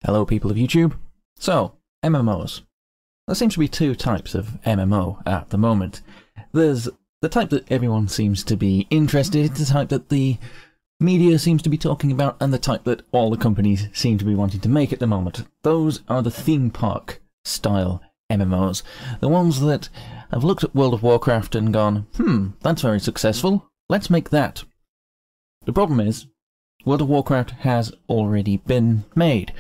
Hello people of YouTube. So, MMOs. There seems to be two types of MMO at the moment. There's the type that everyone seems to be interested in, the type that the media seems to be talking about, and the type that all the companies seem to be wanting to make at the moment. Those are the theme park style MMOs. The ones that have looked at World of Warcraft and gone, that's very successful, let's make that. The problem is, World of Warcraft has already been made.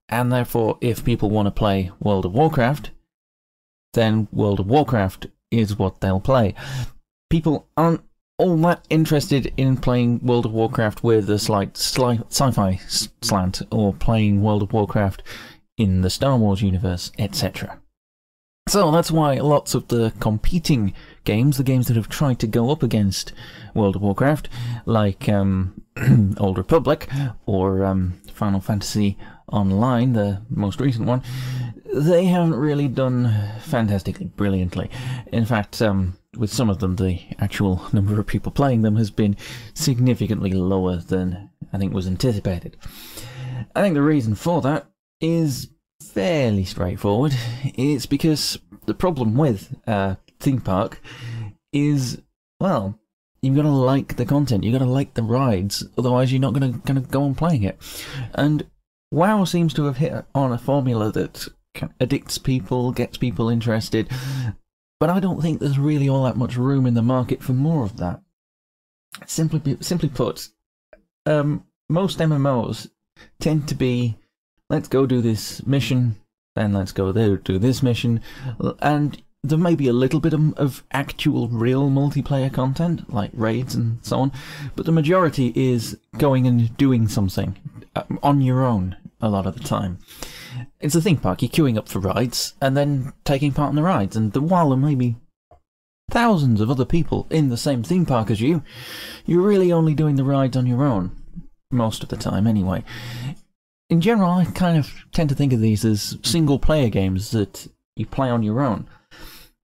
And therefore, if people want to play World of Warcraft, then World of Warcraft is what they'll play. People aren't all that interested in playing World of Warcraft with a slight sci-fi slant, or playing World of Warcraft in the Star Wars universe, etc. So that's why lots of the competing games, the games that have tried to go up against World of Warcraft, like Old Republic or Final Fantasy Online, the most recent one, they haven't really done fantastically brilliantly. In fact, with some of them, the actual number of people playing them has been significantly lower than I think was anticipated. I think the reason for that is fairly straightforward. It's because the problem with theme park is, well, you've got to like the content, you've got to like the rides, otherwise you're not going to go on playing it. And WoW seems to have hit on a formula that addicts people, gets people interested, but I don't think there's really all that much room in the market for more of that. Simply put, most MMOs tend to be, let's go do this mission, then let's go there, do this mission, and there may be a little bit of actual real multiplayer content, like raids and so on, but the majority is going and doing something on your own a lot of the time. It's a theme park, you're queuing up for rides, and then taking part in the rides, and while there may be thousands of other people in the same theme park as you, you're really only doing the rides on your own, most of the time anyway. In general, I kind of tend to think of these as single-player games that you play on your own.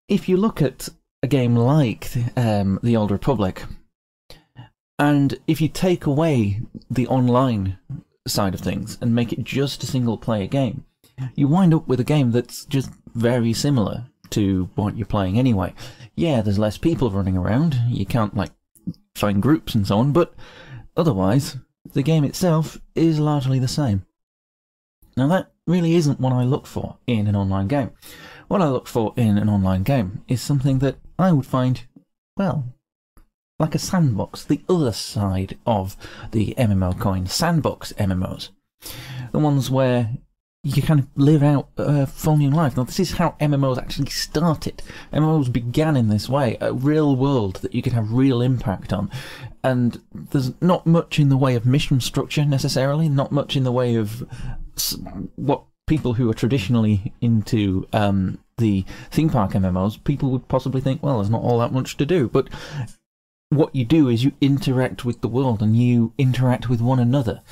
If you look at a game like the Old Republic, and if you take away the online side of things and make it just a single-player game, you wind up with a game that's just very similar to what you're playing anyway. Yeah, there's less people running around, you can't, like, find groups and so on, but otherwise, the game itself is largely the same. Now that really isn't what I look for in an online game. What I look for in an online game is something that I would find, well, like a sandbox, the other side of the MMO coin, sandbox MMOs. The ones where you kind of live out a full new life. Now this is how MMOs actually started. MMOs began in this way, a real world that you could have real impact on. And there's not much in the way of mission structure necessarily, not much in the way of what people who are traditionally into the theme park MMOs, people would possibly think, well, there's not all that much to do. But what you do is you interact with the world and you interact with one another.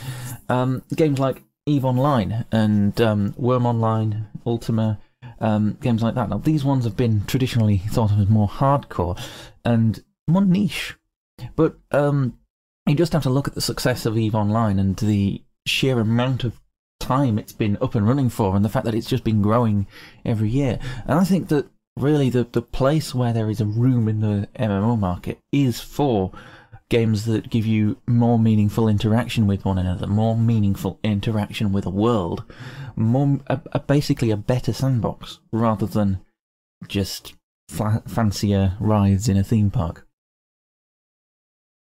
Games like EVE Online and Worm Online, Ultima, games like that. Now, these ones have been traditionally thought of as more hardcore and more niche. But you just have to look at the success of EVE Online and the sheer amount of time it's been up and running for, and the fact that it's just been growing every year. And I think that really the place where there is a room in the MMO market is for games that give you more meaningful interaction with one another, more meaningful interaction with a world, basically a better sandbox, rather than just fancier rides in a theme park.